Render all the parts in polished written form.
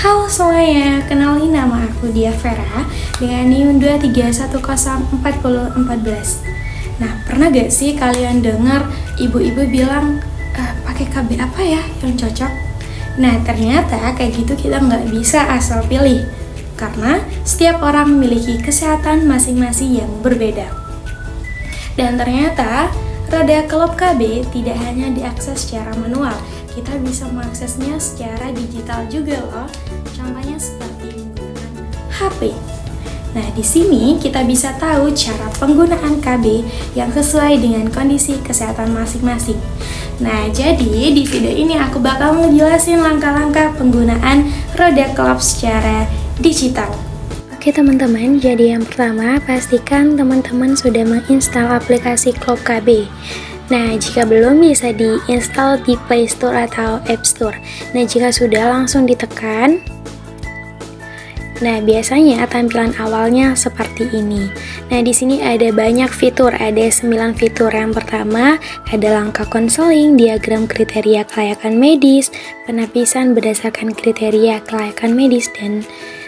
Halo semuanya, kenalin nama aku Dia Vera dengan NIM 2310414. Nah, pernah gak sih kalian dengar ibu-ibu bilang, pakai KB apa ya yang cocok? Nah, ternyata kayak gitu kita nggak bisa asal pilih, karena setiap orang memiliki kesehatan masing-masing yang berbeda. Dan ternyata roda klop KB tidak hanya diakses secara manual, kita bisa mengaksesnya secara digital juga loh. Contohnya seperti menggunakan HP. Nah, di sini kita bisa tahu cara penggunaan KB yang sesuai dengan kondisi kesehatan masing-masing. Nah, jadi di video ini aku bakal ngejelasin langkah-langkah penggunaan roda klop secara digital. Oke teman-teman, jadi yang pertama pastikan teman-teman sudah menginstal aplikasi klop KB. Nah, jika belum bisa diinstal di Play Store atau App Store. Nah, jika sudah langsung ditekan. Nah, biasanya tampilan awalnya seperti ini. Nah, di sini ada banyak fitur, ada 9 fitur. Yang pertama, ada langkah konseling, diagram kriteria kelayakan medis, penapisan berdasarkan kriteria kelayakan medis, dan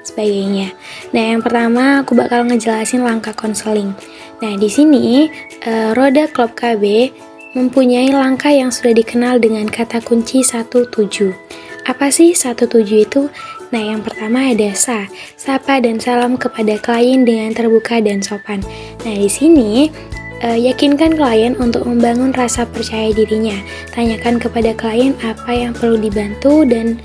sebagainya. Nah, yang pertama aku bakal ngejelasin langkah konseling. Nah, di sini roda klop KB mempunyai langkah yang sudah dikenal dengan kata kunci 17. Apa sih 17 itu? Nah, yang pertama ada sapa dan salam kepada klien dengan terbuka dan sopan. Nah, di sini yakinkan klien untuk membangun rasa percaya dirinya. Tanyakan kepada klien apa yang perlu dibantu dan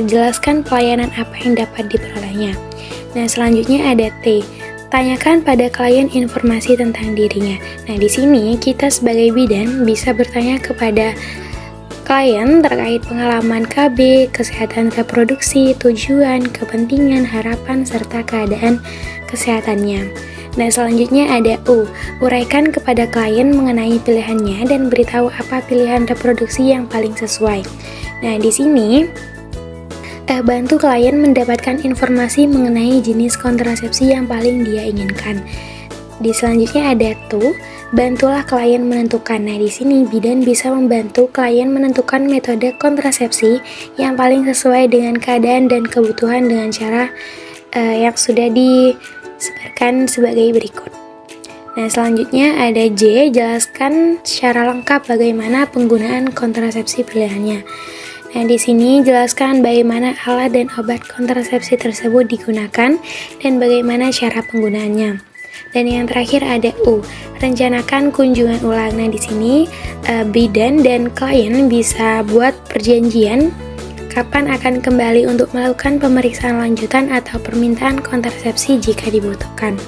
jelaskan pelayanan apa yang dapat diperolehnya. Nah, selanjutnya ada T. Tanyakan pada klien informasi tentang dirinya. Nah, di sini kita sebagai bidan bisa bertanya kepada klien terkait pengalaman KB, kesehatan reproduksi, tujuan, kepentingan, harapan, serta keadaan kesehatannya. Nah, selanjutnya ada U. Uraikan kepada klien mengenai pilihannya dan beritahu apa pilihan reproduksi yang paling sesuai. Nah, di sini bantu klien mendapatkan informasi mengenai jenis kontrasepsi yang paling dia inginkan. Di selanjutnya ada TU, bantulah klien menentukan. Nah, di sini bidan bisa membantu klien menentukan metode kontrasepsi yang paling sesuai dengan keadaan dan kebutuhan dengan cara yang sudah disebarkan sebagai berikut. Nah, selanjutnya ada J, jelaskan secara lengkap bagaimana penggunaan kontrasepsi pilihannya. Nah, di sini jelaskan bagaimana alat dan obat kontrasepsi tersebut digunakan dan bagaimana cara penggunaannya. Dan yang terakhir ada U, rencanakan kunjungan ulang. Nah, di sini bidan dan klien bisa buat perjanjian kapan akan kembali untuk melakukan pemeriksaan lanjutan atau permintaan kontrasepsi jika dibutuhkan.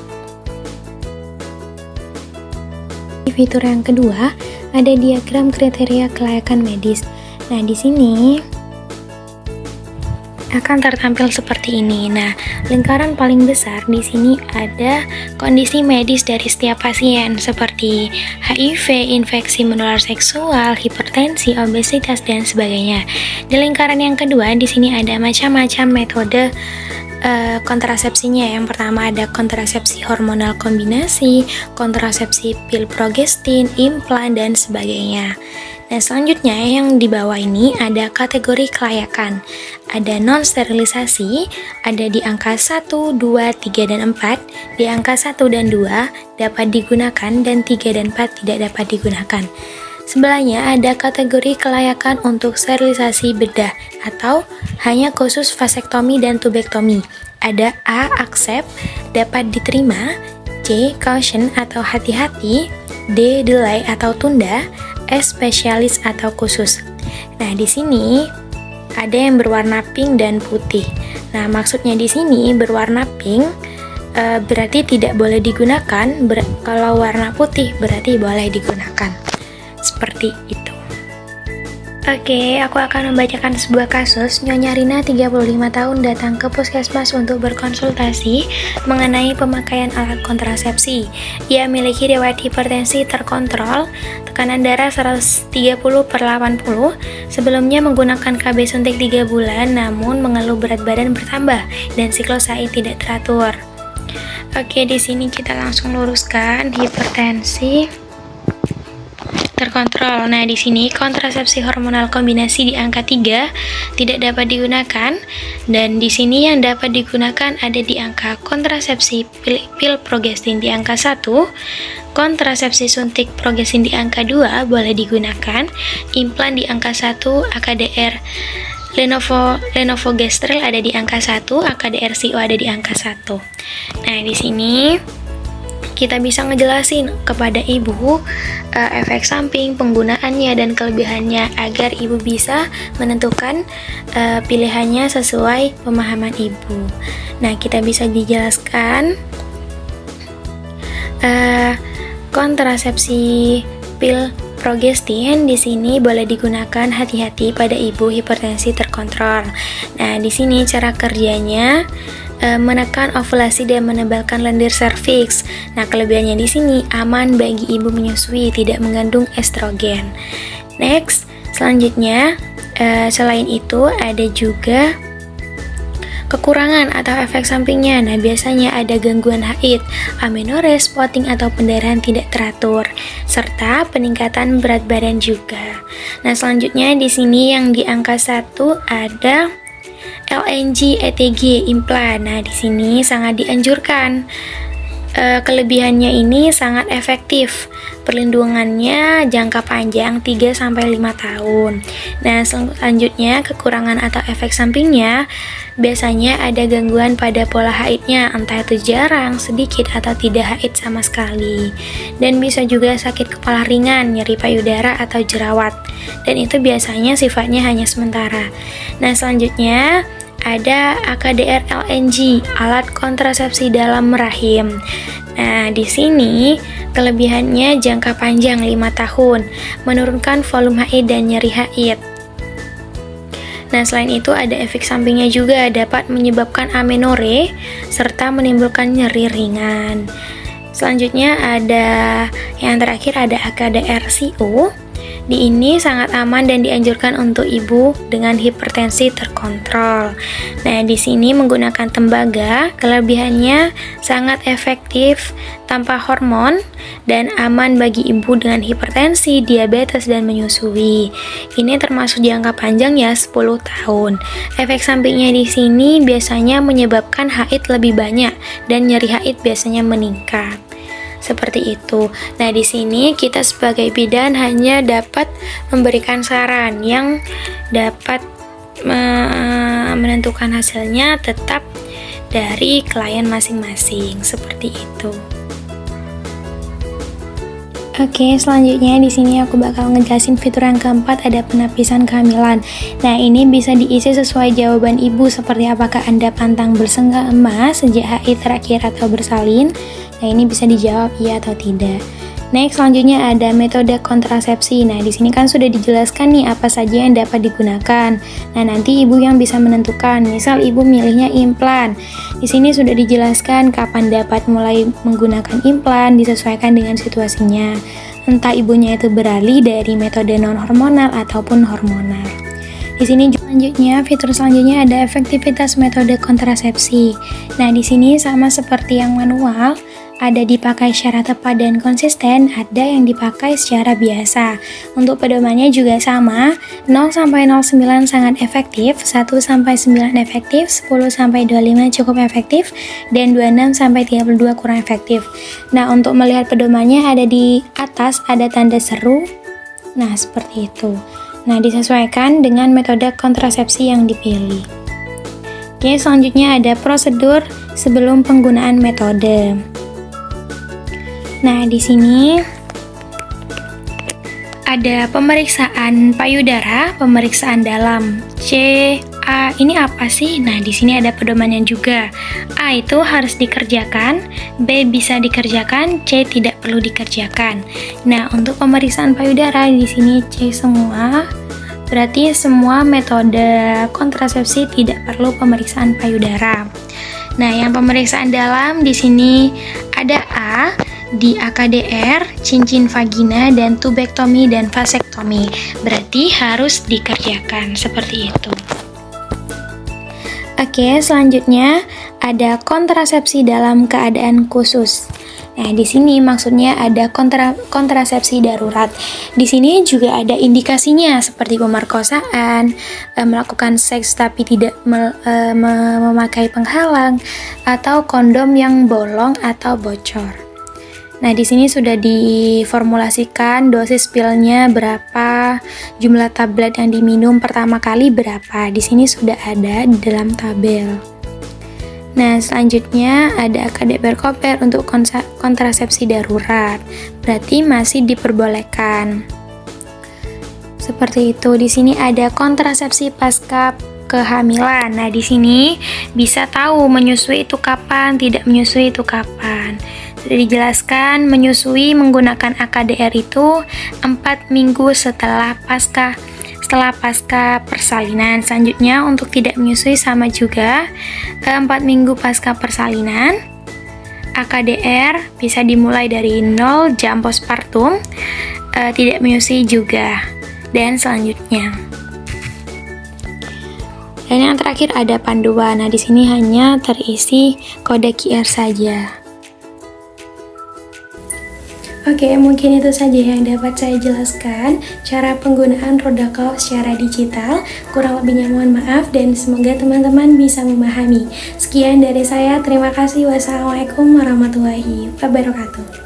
Fitur yang kedua ada diagram kriteria kelayakan medis. Nah, di sini akan tertampil seperti ini. Nah, lingkaran paling besar di sini ada kondisi medis dari setiap pasien seperti HIV, infeksi menular seksual, hipertensi, obesitas, dan sebagainya. Di lingkaran yang kedua di sini ada macam-macam metode kontrasepsinya. Yang pertama ada kontrasepsi hormonal kombinasi, kontrasepsi pil progestin, implan, dan sebagainya. Nah, selanjutnya yang di bawah ini ada kategori kelayakan. Ada non-sterilisasi, ada di angka 1, 2, 3, dan 4. Di angka 1 dan 2 dapat digunakan dan 3 dan 4 tidak dapat digunakan. Sebelahnya ada kategori kelayakan untuk sterilisasi bedah atau hanya khusus vasektomi dan tubektomi. Ada A, accept, dapat diterima, C, caution atau hati-hati, D, delay atau tunda, S, spesialis atau khusus. Nah, di sini ada yang berwarna pink dan putih. Nah, maksudnya di sini berwarna pink berarti tidak boleh digunakan, kalau warna putih berarti boleh digunakan. Seperti itu. Oke, aku akan membacakan sebuah kasus. Nyonya Rina, 35 tahun, datang ke puskesmas untuk berkonsultasi mengenai pemakaian alat kontrasepsi. Ia memiliki riwayat hipertensi terkontrol, tekanan darah 130/80, sebelumnya menggunakan KB suntik 3 bulan, namun mengeluh berat badan bertambah dan siklus haid tidak teratur. Oke, di sini kita langsung luruskan hipertensi. terkontrol. Nah, di sini kontrasepsi hormonal kombinasi di angka 3 tidak dapat digunakan, dan di sini yang dapat digunakan ada di angka kontrasepsi pil progestin di angka 1, kontrasepsi suntik progestin di angka 2 boleh digunakan, implan di angka 1, AKDR Lenovogestrel ada di angka 1, AKDR CO ada di angka 1. Nah, di sini kita bisa ngejelasin kepada ibu efek samping, penggunaannya, dan kelebihannya agar ibu bisa menentukan pilihannya sesuai pemahaman ibu. Nah, kita bisa dijelaskan kontrasepsi pil progestin di sini boleh digunakan, hati-hati pada ibu hipertensi terkontrol. Nah, di sini cara kerjanya menekan ovulasi dan menebalkan lendir serviks. Nah, kelebihannya di sini aman bagi ibu menyusui, tidak mengandung estrogen. Next, selanjutnya selain itu ada juga kekurangan atau efek sampingnya. Nah, biasanya ada gangguan haid, amenorrhea, spotting atau pendarahan tidak teratur, serta peningkatan berat badan juga. Nah, selanjutnya di sini yang di angka 1 ada LNG ETG implan. Nah, di sini sangat dianjurkan. Kelebihannya ini sangat efektif. Perlindungannya jangka panjang 3-5 tahun. Nah, selanjutnya kekurangan atau efek sampingnya biasanya ada gangguan pada pola haidnya, entah itu jarang, sedikit, atau tidak haid sama sekali. Dan bisa juga sakit kepala ringan, nyeri payudara, atau jerawat. Dan itu biasanya sifatnya hanya sementara. Nah, selanjutnya ada AKDR LNG, alat kontrasepsi dalam rahim. Nah, di sini kelebihannya jangka panjang 5 tahun, menurunkan volume haid dan nyeri haid. Nah, selain itu ada efek sampingnya juga, dapat menyebabkan amenorrhea serta menimbulkan nyeri ringan. Selanjutnya ada yang terakhir ada AKDR CO. Di ini sangat aman dan dianjurkan untuk ibu dengan hipertensi terkontrol. Nah, di sini menggunakan tembaga, kelebihannya sangat efektif tanpa hormon dan aman bagi ibu dengan hipertensi, diabetes, dan menyusui. Ini termasuk jangka panjang ya, 10 tahun. Efek sampingnya di sini biasanya menyebabkan haid lebih banyak dan nyeri haid biasanya meningkat. Seperti itu. Nah, di sini kita sebagai bidan hanya dapat memberikan saran yang dapat menentukan hasilnya tetap dari klien masing-masing. Seperti itu. Oke, selanjutnya di sini aku bakal ngejelasin fitur yang keempat, ada penapisan kehamilan. Nah, ini bisa diisi sesuai jawaban ibu, seperti apakah Anda pantang bersengga emas sejak haid terakhir atau bersalin. Nah, ini bisa dijawab iya atau tidak. Next, selanjutnya ada metode kontrasepsi. Nah, di sini kan sudah dijelaskan nih apa saja yang dapat digunakan. Nah, nanti ibu yang bisa menentukan. Misal ibu milihnya implan. Di sini sudah dijelaskan kapan dapat mulai menggunakan implan, disesuaikan dengan situasinya. Entah ibunya itu beralih dari metode non-hormonal ataupun hormonal. Di sini selanjutnya, fitur selanjutnya ada efektivitas metode kontrasepsi. Nah, di sini sama seperti yang manual, ada dipakai secara tepat dan konsisten, ada yang dipakai secara biasa. Untuk pedomannya juga sama, 0-09 sangat efektif, 1-9 efektif, 10-25 cukup efektif, dan 26-32 kurang efektif. Nah, untuk melihat pedomannya ada di atas, ada tanda seru. Nah, seperti itu. Nah, disesuaikan dengan metode kontrasepsi yang dipilih. Oke, selanjutnya ada prosedur sebelum penggunaan metode. Nah, di sini ada pemeriksaan payudara, pemeriksaan dalam. A ini apa sih? Nah, di sini ada pedomannya juga. A itu harus dikerjakan, B bisa dikerjakan, C tidak perlu dikerjakan. Nah, untuk pemeriksaan payudara di sini C semua. Berarti semua metode kontrasepsi tidak perlu pemeriksaan payudara. Nah, yang pemeriksaan dalam di sini ada A di AKDR, cincin vagina, dan tubektomi dan vasektomi. Berarti harus dikerjakan seperti itu. Oke, selanjutnya ada kontrasepsi dalam keadaan khusus. Nah, di sini maksudnya ada kontrasepsi darurat. Di sini juga ada indikasinya seperti pemerkosaan, melakukan seks tapi tidak memakai penghalang, atau kondom yang bolong atau bocor. Nah, di sini sudah diformulasikan dosis pilnya berapa, jumlah tablet yang diminum pertama kali berapa. Di sini sudah ada di dalam tabel. Nah, selanjutnya ada AKDPR Koper untuk kontrasepsi darurat. Berarti masih diperbolehkan. Seperti itu. Di sini ada kontrasepsi pasca kehamilan. Nah, di sini bisa tahu menyusui itu kapan, tidak menyusui itu kapan. Sudah dijelaskan menyusui menggunakan AKDR itu 4 minggu setelah pasca persalinan. Selanjutnya untuk tidak menyusui sama juga, 4 minggu pasca persalinan. AKDR bisa dimulai dari 0 jam postpartum, tidak menyusui juga, dan selanjutnya. Dan yang terakhir ada panduan. Nah, di sini hanya terisi kode QR saja. Oke, mungkin itu saja yang dapat saya jelaskan cara penggunaan Rodacloud secara digital. Kurang lebihnya mohon maaf dan semoga teman-teman bisa memahami. Sekian dari saya, terima kasih. Wassalamualaikum warahmatullahi wabarakatuh.